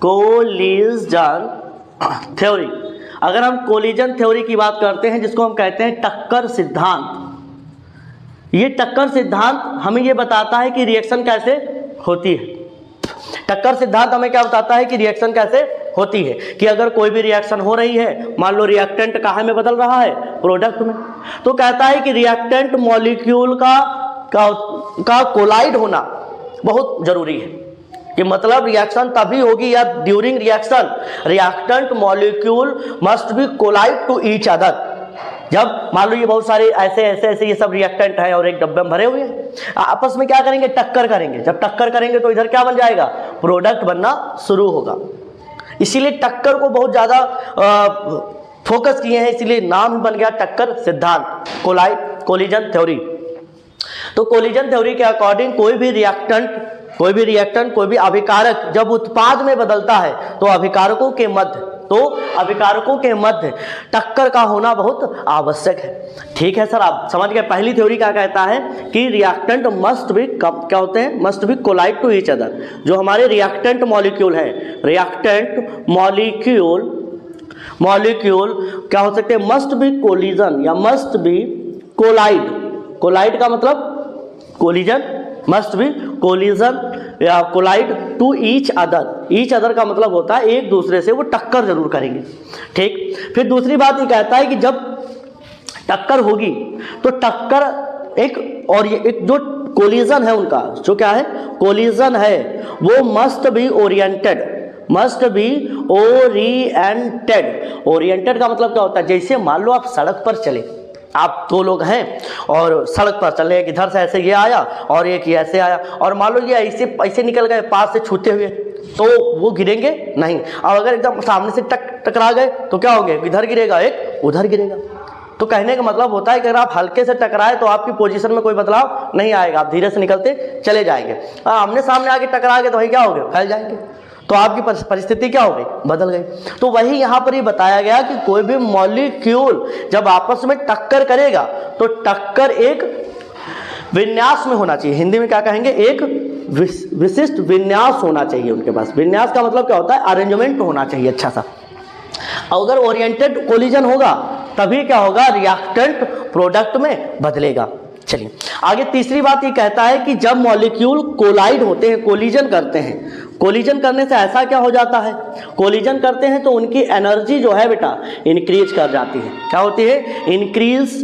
Collision theory. अगर हम collision theory की बात करते हैं जिसको हम कहते हैं टक्कर सिद्धांत, ये टक्कर सिद्धांत हमें ये बताता है कि रिएक्शन कैसे होती है। टक्कर सिद्धांत हमें क्या बताता है कि रिएक्शन कैसे होती है, कि अगर कोई भी रिएक्शन हो रही है, मान लो रिएक्टेंट कहाँ में बदल रहा है, प्रोडक्ट में, तो कहता है कि रिएक्टेंट मॉलिक्यूल का कोलाइड होना बहुत जरूरी है। कि मतलब रिएक्शन तभी होगी या during reaction reactant molecule must be collide to each other. जब मान लो ये बहुत सारे ऐसे ये सब रिएक्टेंट है और एक डब्बे में भरे हुए हैं, आपस में क्या करेंगे, टक्कर करेंगे। जब टक्कर करेंगे तो इधर क्या बन जाएगा, प्रोडक्ट बनना शुरू होगा। इसीलिए टक्कर को बहुत ज़्यादा फोकस किए हैं, इसीलिए नाम बन गया टक्कर सिद्धांत, कोलिजन थ्योरी। तो कोलिजन थ्योरी के अकॉर्डिंग कोई भी रिएक्टेंट कोई भी अभिकारक जब उत्पाद में बदलता है तो अभिकारकों के मध्य टक्कर का होना बहुत आवश्यक है। ठीक है सर, आप समझ गए। पहली थ्योरी क्या कहता है कि रिएक्टेंट मस्ट बी क्या होते हैं, must be collide to each other. जो हमारे रिएक्टेंट मॉलिक्यूल है, रिएक्टेंट मॉलिक्यूल क्या हो सकते हैं, मस्ट बी कोलिजन या मस्ट बी कोलाइड। कोलाइड का मतलब कोलिजन, मस्ट बी कोलिजन या collide to each other. Each other का मतलब होता है एक दूसरे से वो टक्कर जरूर करेंगे। ठीक, फिर दूसरी बात ये कहता है कि जब टक्कर होगी तो टक्कर एक जो कोलिजन है उनका, जो क्या है, कोलिजन है, वो मस्ट बी ओरिएंटेड। ओरिएंटेड का मतलब क्या होता है, जैसे मान लो आप सड़क पर चले, आप दो लोग हैं और सड़क पर चल रहे हैं, इधर से ऐसे ये आया और एक ऐसे आया, और मान लो ये ऐसे निकल गए पास से छूते हुए, तो वो गिरेंगे नहीं। और अगर एकदम सामने से टकरा गए तो क्या होंगे, इधर गिरेगा एक उधर गिरेगा। तो कहने का मतलब होता है कि अगर आप हल्के से टकराए तो आपकी पोजीशन में कोई बदलाव नहीं आएगा, आप धीरे से निकलते चले जाएंगे। आमने सामने आके टकरा गए तो वही क्या हो गए, फैल जाएंगे, तो आपकी परिस्थिति क्या हो गई, बदल गई। तो वही यहाँ पर ही बताया गया कि कोई भी मॉलिक्यूल जब आपस में टक्कर करेगा तो टक्कर एक विन्यास में होना चाहिए। हिंदी में क्या कहेंगे, एक विशिष्ट विन्यास होना चाहिए उनके पास। विन्यास का मतलब क्या होता है, अरेंजमेंट होना चाहिए अच्छा सा। अगर ओरिएंटेड कोलिजन होगा तभी क्या होगा, रिएक्टेंट प्रोडक्ट में बदलेगा। चलिए आगे तीसरी बात ये कहता है कि जब मॉलिक्यूल कोलाइड होते हैं, कोलिजन करते हैं, कोलिजन करने से ऐसा क्या हो जाता है, कोलिजन करते हैं तो उनकी एनर्जी जो है बेटा इंक्रीज कर जाती है। क्या होती है, इंक्रीज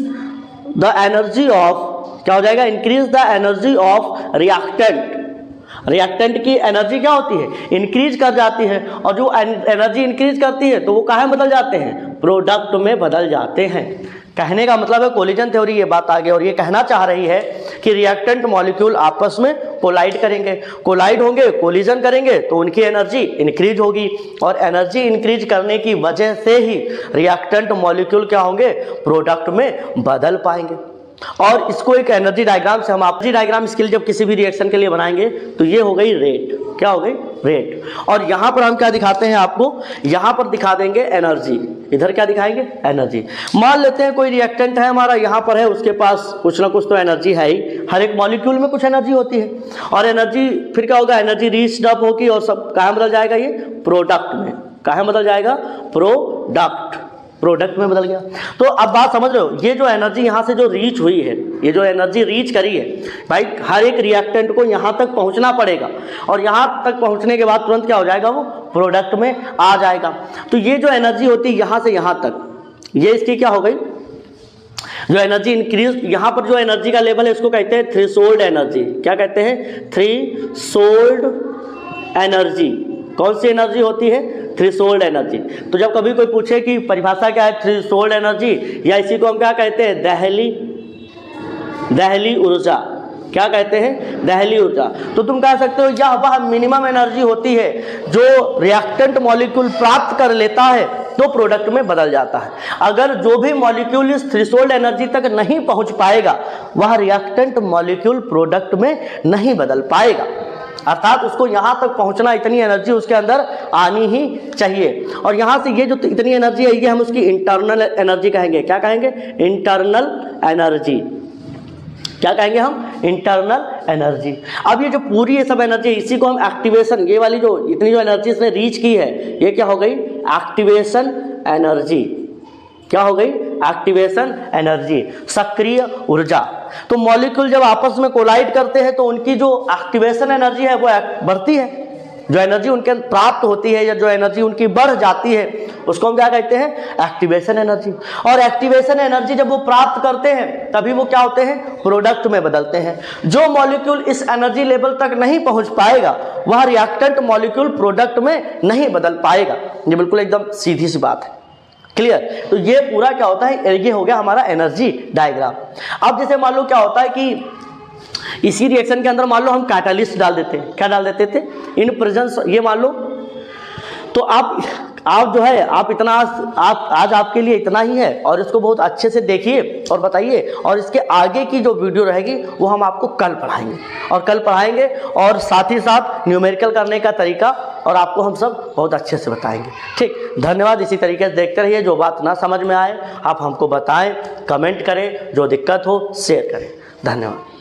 द एनर्जी ऑफ, क्या हो जाएगा, increase the energy of reactant. Reactant की एनर्जी क्या होती है, इंक्रीज कर जाती है, और जो एनर्जी इंक्रीज करती है तो वो कहाँ बदल जाते हैं, प्रोडक्ट में बदल जाते हैं। कहने का मतलब है कोलिजन थ्योरी ये बात आगे और ये कहना चाह रही है कि रिएक्टेंट मॉलिक्यूल आपस में कोलाइड करेंगे, कोलाइड होंगे, कोलिजन करेंगे तो उनकी एनर्जी इंक्रीज होगी, और एनर्जी इंक्रीज करने की वजह से ही रिएक्टेंट मॉलिक्यूल क्या होंगे, प्रोडक्ट में बदल पाएंगे। और इसको एक एनर्जी डायग्राम से हम एनर्जी डायग्राम स्किल जब किसी भी रिएक्शन के लिए बनाएंगे तो ये हो गई रेट। क्या हो गई, रेट। और यहाँ पर हम क्या दिखाते हैं आपको, यहाँ पर दिखा देंगे एनर्जी, इधर क्या दिखाएंगे, एनर्जी। मान लेते हैं कोई रिएक्टेंट है हमारा, यहाँ पर है, उसके पास कुछ ना कुछ तो एनर्जी है ही, हर एक मॉलिक्यूल में कुछ एनर्जी होती है, और एनर्जी फिर क्या होगा, एनर्जी रीच्ड अप होगी और सब कहाँ बदल जाएगा, ये प्रोडक्ट में। कहाँ बदल जाएगा, प्रोडक्ट में बदल गया। तो अब बात समझ रहे हो, ये जो एनर्जी यहाँ से जो रीच हुई है, ये जो एनर्जी रीच करी है भाई, हर एक रिएक्टेंट को यहाँ तक पहुँचना पड़ेगा, और यहाँ तक पहुँचने के बाद तुरंत क्या हो जाएगा, वो प्रोडक्ट में आ जाएगा। तो ये जो एनर्जी होती है यहाँ से यहाँ तक, ये इसकी क्या हो गई, जो एनर्जी इंक्रीज, यहाँ पर जो एनर्जी का लेवल है इसको कहते हैं थ्रेशोल्ड एनर्जी। क्या कहते हैं, थ्रेशोल्ड एनर्जी। कौन सी एनर्जी होती है, थ्रेशोल्ड एनर्जी। तो जब कभी कोई पूछे कि परिभाषा क्या है थ्रेशोल्ड एनर्जी, या इसी को हम क्या कहते हैं, दहली ऊर्जा। क्या कहते हैं, दहली ऊर्जा। तो तुम कह सकते हो यह वह मिनिमम एनर्जी होती है जो रिएक्टेंट मॉलिक्यूल प्राप्त कर लेता है तो प्रोडक्ट में बदल जाता है। अगर जो भी मॉलिक्यूल इस थ्रेशोल्ड एनर्जी तक नहीं पहुंच पाएगा वह रिएक्टेंट मॉलिक्यूल प्रोडक्ट में नहीं बदल पाएगा, अर्थात उसको यहाँ तक पहुँचना, इतनी एनर्जी उसके अंदर आनी ही चाहिए। और यहाँ से ये जो इतनी एनर्जी है ये हम उसकी इंटरनल एनर्जी कहेंगे। क्या कहेंगे, इंटरनल एनर्जी। क्या कहेंगे हम, इंटरनल एनर्जी। अब ये जो पूरी ये सब एनर्जी, इसी को हम एक्टिवेशन, ये वाली जो इतनी जो एनर्जी इसने रीच की है, ये क्या हो गई? Activation energy. क्या हो गई? एक्टिवेशन एनर्जी, सक्रिय ऊर्जा। तो मॉलिक्यूल जब आपस में कोलाइड करते हैं तो उनकी जो एक्टिवेशन एनर्जी है वो बढ़ती है, जो एनर्जी उनके प्राप्त होती है या जो एनर्जी उनकी बढ़ जाती है उसको हम क्या कहते हैं? Activation energy. और एक्टिवेशन एनर्जी जब वो प्राप्त करते हैं तभी वो क्या होते हैं? प्रोडक्ट में बदलते हैं। जो मॉलिक्यूल इस एनर्जी लेवल तक नहीं पहुंच पाएगा वह रिएक्टेंट मॉलिक्यूल प्रोडक्ट में नहीं बदल पाएगा। ये बिल्कुल एकदम सीधी सी बात है, क्लियर? तो ये पूरा क्या होता है? ये हो गया हमारा एनर्जी डायग्राम। अब जैसे मान लो क्या होता है कि इसी रिएक्शन के अंदर मान लो हम कैटालिस्ट डाल देते हैं। क्या डाल देते थे? इन प्रेजेंस, ये मान लो। तो आप जो है आप इतना आज आपके लिए इतना ही है, और इसको बहुत अच्छे से देखिए और बताइए, और इसके आगे की जो वीडियो रहेगी वो हम आपको कल पढ़ाएंगे, और साथ ही साथ न्यूमेरिकल करने का तरीका और आपको हम सब बहुत अच्छे से बताएंगे। ठीक, धन्यवाद। इसी तरीके से देखते रहिए। जो बात ना समझ में आए आप हमको बताएं, कमेंट करें, जो दिक्कत हो शेयर करें। धन्यवाद।